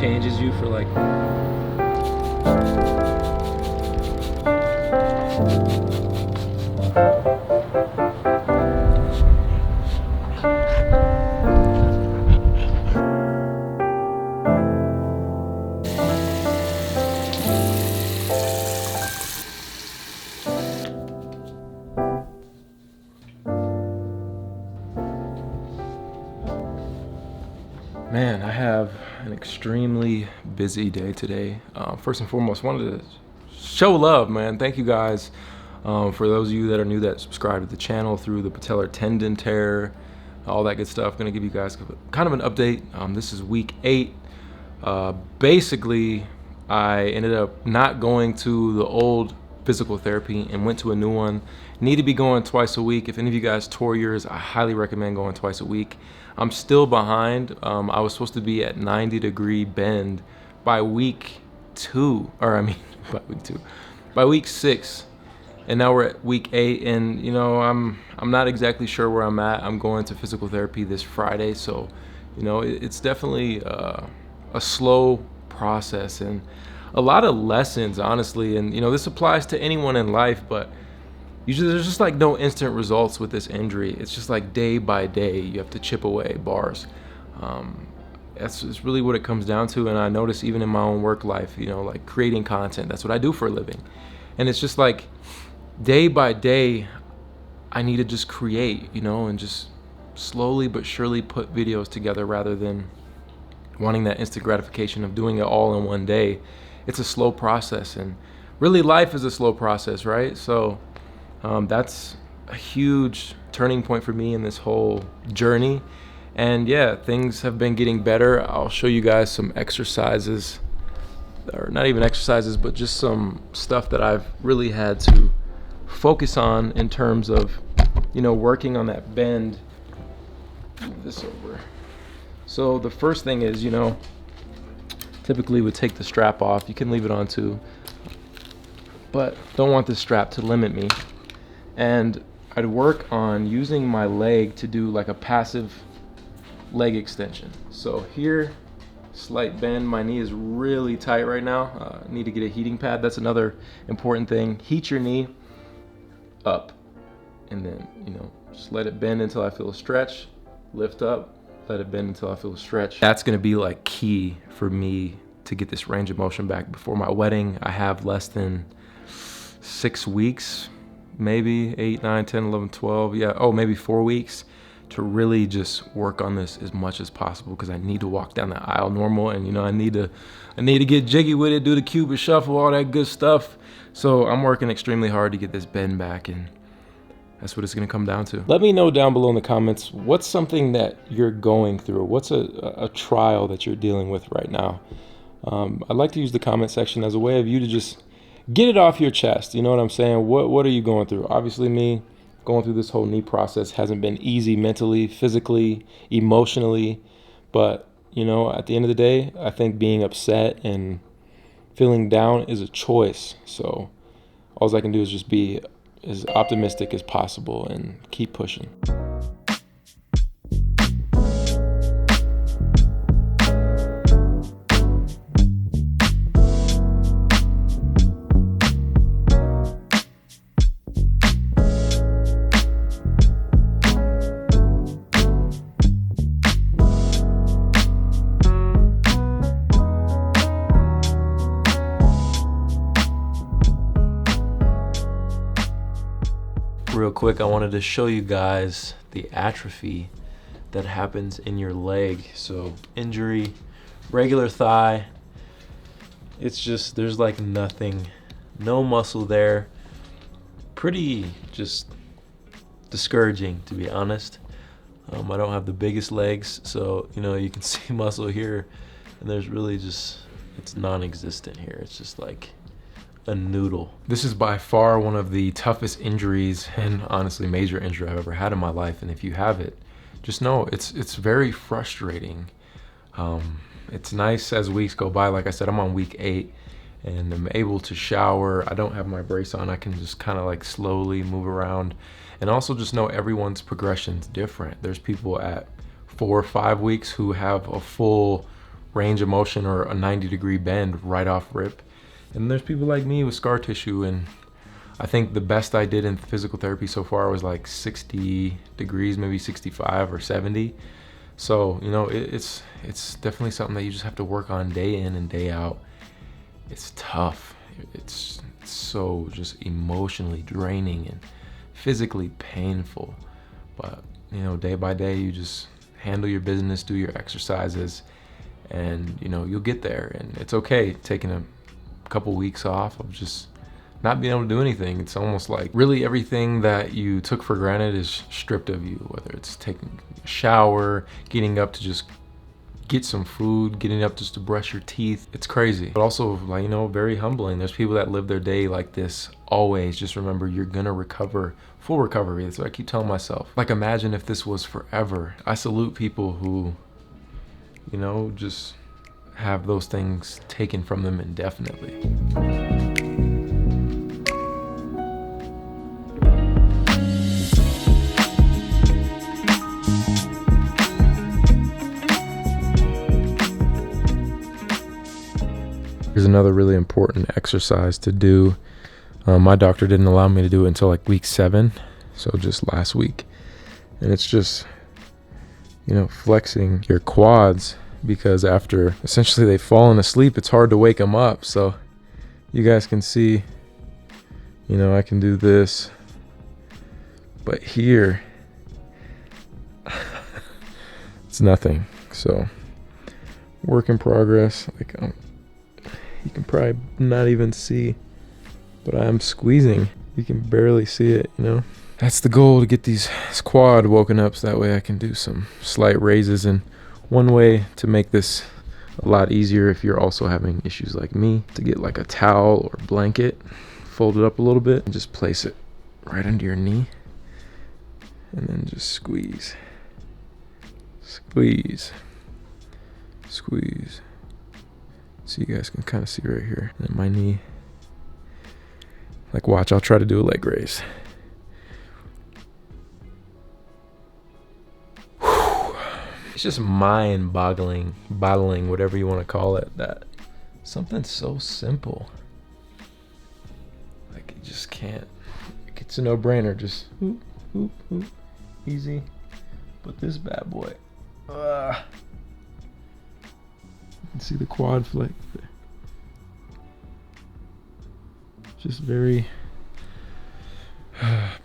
changes you for like. Man, I have an extremely busy day today. First and foremost, wanted to show love, man. Thank you guys for those of you that are new that subscribe to the channel through the patellar tendon tear, all that good stuff. Gonna give you guys kind of an update. This is week 8. Basically, I ended up not going to the old physical therapy and went to a new one. Need to be going twice a week. If any of you guys tore yours, I highly recommend going twice a week. I'm still behind. I was supposed to be at 90-degree bend by week 2, or I mean by week 6, and now we're at week 8. And you know, I'm not exactly sure where I'm at. I'm going to physical therapy this Friday, so you know, it's definitely a slow process and a lot of lessons, honestly. And you know, this applies to anyone in life, but usually there's just like no instant results with this injury. It's just like day by day, you have to chip away bars. That's really what it comes down to. And I notice even in my own work life, you know, like creating content, that's what I do for a living. And it's just like day by day, I need to just create, you know, and just slowly but surely put videos together rather than wanting that instant gratification of doing it all in one day. It's a slow process, and really life is a slow process, right? So that's a huge turning point for me in this whole journey. And yeah, things have been getting better. I'll show you guys some exercises, or not even exercises, but just some stuff that I've really had to focus on in terms of, you know, working on that bend. Move this over. So the first thing is, you know, typically would take the strap off. You can leave it on too, but don't want this strap to limit me. And I'd work on using my leg to do like a passive leg extension. So here, slight bend. My knee is really tight right now. Need to get a heating pad. That's another important thing. Heat your knee up, and then, you know, just let it bend until I feel a stretch. Lift up, let it bend until I feel a stretch. That's gonna be like key for me to get this range of motion back before my wedding. I have less than 6 weeks, maybe 8, 9, 10, 11, 12. Yeah, maybe 4 weeks to really just work on this as much as possible, because I need to walk down the aisle normal, and you know, I need to get jiggy with it, do the Cupid shuffle, all that good stuff. So I'm working extremely hard to get this bend back, and that's what it's gonna come down to. Let me know down below in the comments, what's something that you're going through? What's a trial that you're dealing with right now? I'd like to use the comment section as a way of you to just get it off your chest. You know what I'm saying? What are you going through? Obviously me going through this whole knee process hasn't been easy mentally, physically, emotionally, but you know, at the end of the day, I think being upset and feeling down is a choice. So all I can do is just be as optimistic as possible and keep pushing. Real quick, I wanted to show you guys the atrophy that happens in your leg. So injury, regular thigh, it's just, there's like nothing, no muscle there. Pretty just discouraging, to be honest. I don't have the biggest legs, so you know, you can see muscle here, and there's really just, it's non-existent here. It's just like a noodle. This is by far one of the toughest injuries, and honestly major injury I've ever had in my life. And if you have it, just know it's very frustrating. It's nice as weeks go by. Like I said, I'm on week 8 and I'm able to shower. I don't have my brace on. I can just kind of like slowly move around, and also just know everyone's progression's different. There's people at 4 or 5 weeks who have a full range of motion or a 90-degree bend right off rip. And there's people like me with scar tissue, and I think the best I did in physical therapy so far was like 60 degrees, maybe 65 or 70. So, you know, it's definitely something that you just have to work on day in and day out. It's tough. It's so just emotionally draining and physically painful. But, you know, day by day, you just handle your business, do your exercises, and, you know, you'll get there. And it's okay taking a couple weeks off of just not being able to do anything. It's almost like really everything that you took for granted is stripped of you, whether it's taking a shower, getting up to just get some food, getting up just to brush your teeth. It's crazy, but also, like, you know, very humbling. There's people that live their day like this always. Just remember, you're gonna recover, full recovery. That's what I keep telling myself. Like, imagine if this was forever. I salute people who, you know, just have those things taken from them indefinitely. Here's another really important exercise to do. My doctor didn't allow me to do it until like week 7, so just last week. And it's just, you know, flexing your quads, because after essentially they've fallen asleep, it's hard to wake them up. So you guys can see, you know, I can do this, but here it's nothing. So work in progress. Like, you can probably not even see, but I'm squeezing. You can barely see it, you know. That's the goal, to get this quad woken up so that way I can do some slight raises. And one way to make this a lot easier, if you're also having issues like me, to get like a towel or blanket, fold it up a little bit and just place it right under your knee, and then just squeeze, squeeze, squeeze. So you guys can kind of see right here, and my knee. Like, watch, I'll try to do a leg raise. Whew. It's just mind-boggling, bottling, whatever you want to call it, that something so simple, like, you just can't. It's a no-brainer. Just whoop, whoop, whoop, easy. But this bad boy, you can see the quad flex. Just very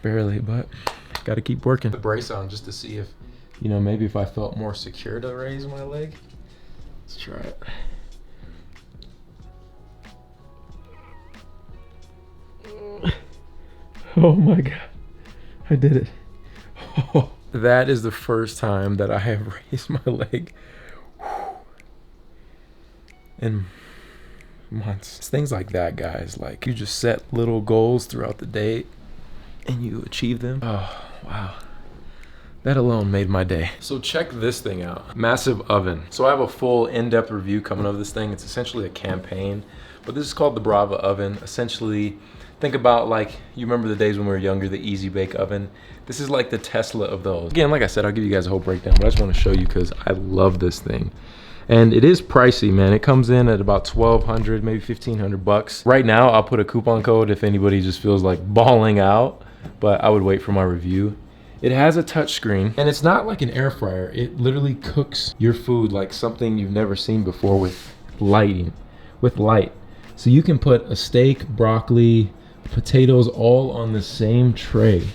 barely, but gotta keep working. The brace on just to see if, you know, maybe if I felt more secure to raise my leg. Let's try it. Oh my God, I did it. Oh, that is the first time that I have raised my leg in months. It's things like that, guys. Like, you just set little goals throughout the day and you achieve them. Oh, wow. That alone made my day. So check this thing out. Massive oven. So I have a full in-depth review coming of this thing. It's essentially a campaign, but this is called the Brava oven. Essentially, think about, like, you remember the days when we were younger, the Easy Bake oven. This is like the Tesla of those. Again, like I said, I'll give you guys a whole breakdown, but I just want to show you because I love this thing. And it is pricey, man. It comes in at about $1,200, maybe $1,500. Right now, I'll put a coupon code if anybody just feels like balling out, but I would wait for my review. It has a touch screen, and it's not like an air fryer. It literally cooks your food like something you've never seen before with light. So you can put a steak, broccoli, potatoes all on the same tray.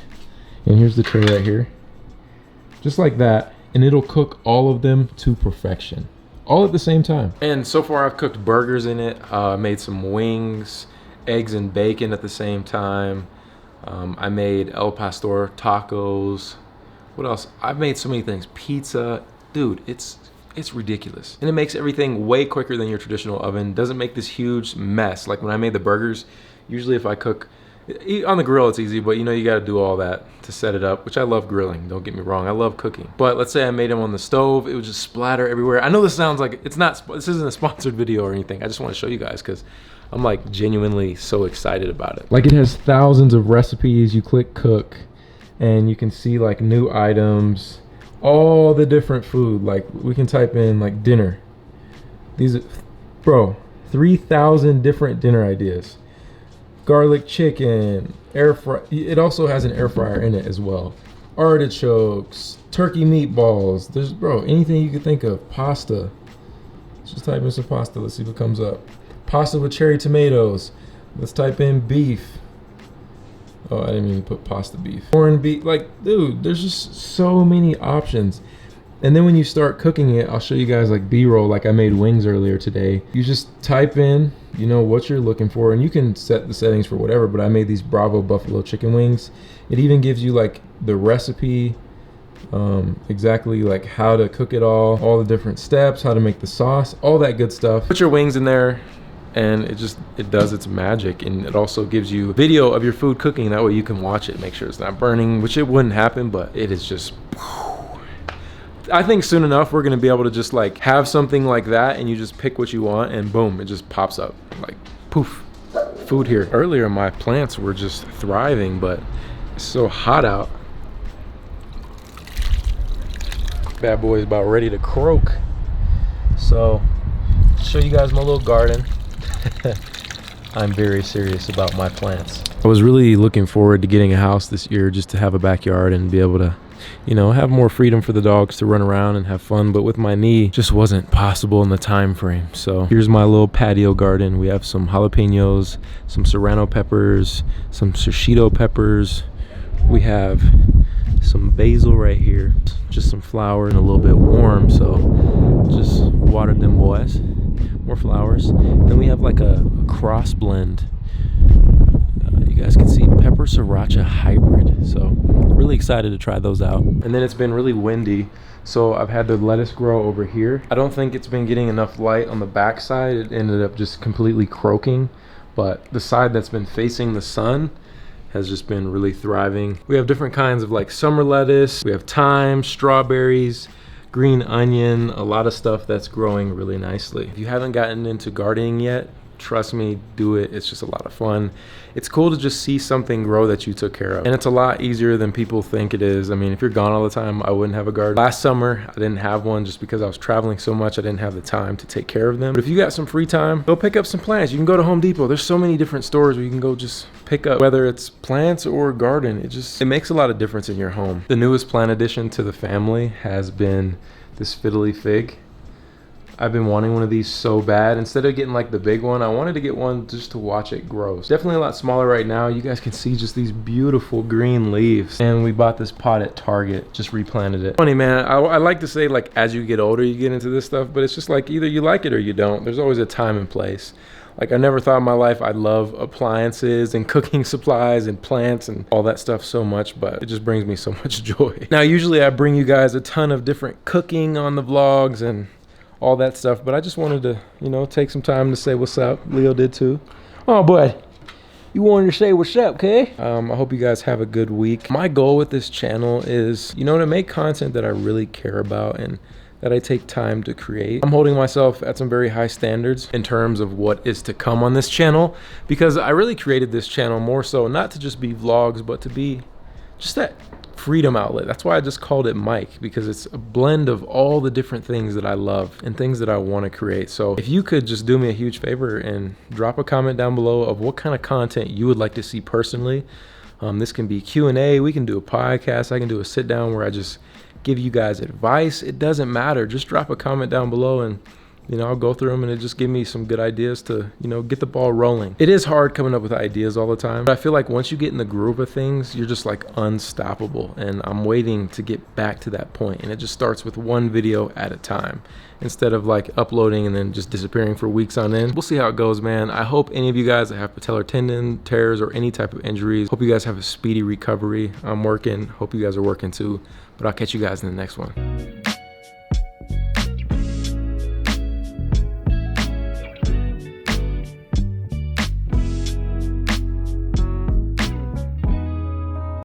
And here's the tray right here. Just like that, and it'll cook all of them to perfection, all at the same time. And so far I've cooked burgers in it, made some wings, eggs and bacon at the same time. I made El Pastor tacos. What else? I've made so many things. Pizza. Dude, it's ridiculous. And it makes everything way quicker than your traditional oven. Doesn't make this huge mess. Like when I made the burgers, usually if I cook on the grill, it's easy, but you know, you got to do all that to set it up, which I love grilling. Don't get me wrong. I love cooking. But let's say I made them on the stove. It would just splatter everywhere. I know this sounds like this isn't a sponsored video or anything. I just want to show you guys because I'm like genuinely so excited about it. Like, it has thousands of recipes. You click cook and you can see like new items, all the different food. Like we can type in like dinner, These, bro, 3,000 different dinner ideas. Garlic chicken, air fry. It also has an air fryer in it as well. Artichokes, turkey meatballs. There's, bro, anything you could think of. Pasta. Let's just type in some pasta. Let's see what comes up. Pasta with cherry tomatoes. Let's type in beef. Oh, I didn't even put pasta beef. Corned beef. Like, dude, there's just so many options. And then when you start cooking it, I'll show you guys like B-roll, like I made wings earlier today. You just type in, you know, what you're looking for, and you can set the settings for whatever, but I made these Bravo buffalo chicken wings. It even gives you like the recipe, exactly like how to cook it all the different steps, how to make the sauce, all that good stuff. Put your wings in there, and it does its magic. And it also gives you a video of your food cooking. That way you can watch it, make sure it's not burning, which it wouldn't happen, but it is just, I think soon enough we're gonna be able to just like have something like that, and you just pick what you want, and boom, it just pops up like poof, food here. Earlier my plants were just thriving, but it's so hot out. Bad boy is about ready to croak. So show you guys my little garden. I'm very serious about my plants. I was really looking forward to getting a house this year, just to have a backyard and be able to, you know, have more freedom for the dogs to run around and have fun. But with my knee, just wasn't possible in the time frame. So here's my little patio garden. We have some jalapenos, some serrano peppers, some shishito peppers. We have some basil right here, just some flower, and a little bit warm, so just watered them boys. More flowers. And then we have like a cross blend. You guys can see pepper sriracha hybrid. So really excited to try those out. And then it's been really windy, so I've had the lettuce grow over here. I don't think it's been getting enough light on the back side. It ended up just completely croaking, but the side that's been facing the sun has just been really thriving. We have different kinds of like summer lettuce. We have thyme, strawberries, green onion, a lot of stuff that's growing really nicely. If you haven't gotten into gardening yet, trust me, do it. It's just a lot of fun. It's cool to just see something grow that you took care of. And it's a lot easier than people think it is. I mean, if you're gone all the time, I wouldn't have a garden. Last summer, I didn't have one just because I was traveling so much. I didn't have the time to take care of them. But if you got some free time, go pick up some plants. You can go to Home Depot. There's so many different stores where you can go just pick up, whether it's plants or garden. It makes a lot of difference in your home. The newest plant addition to the family has been this fiddly fig. I've been wanting one of these so bad. Instead of getting like the big one, I wanted to get one just to watch it grow. It's definitely a lot smaller right now. You guys can see just these beautiful green leaves. And we bought this pot at Target, just replanted it. Funny, man, I like to say like as you get older, you get into this stuff, but it's just like either you like it or you don't. There's always a time and place. Like I never thought in my life I'd love appliances and cooking supplies and plants and all that stuff so much, but it just brings me so much joy. Now, usually I bring you guys a ton of different cooking on the vlogs and all that stuff, but I just wanted to, you know, take some time to say what's up. Leo did too. Oh boy, you wanted to say what's up, okay? I hope you guys have a good week. My goal with this channel is, you know, to make content that I really care about and that I take time to create. I'm holding myself at some very high standards in terms of what is to come on this channel, because I really created this channel more so not to just be vlogs, but to be just that freedom outlet. That's why I just called it Mike, because it's a blend of all the different things that I love and things that I want to create. So if you could just do me a huge favor and drop a comment down below of what kind of content you would like to see personally. This can be Q&A, we can do a podcast, I can do a sit down where I just give you guys advice. It doesn't matter. Just drop a comment down below and, you know, I'll go through them and it just give me some good ideas to, you know, get the ball rolling. It is hard coming up with ideas all the time, but I feel like once you get in the groove of things, you're just like unstoppable. And I'm waiting to get back to that point. And it just starts with one video at a time instead of like uploading and then just disappearing for weeks on end. We'll see how it goes, man. I hope any of you guys that have patellar tendon tears or any type of injuries, hope you guys have a speedy recovery. I'm working. Hope you guys are working too. But I'll catch you guys in the next one.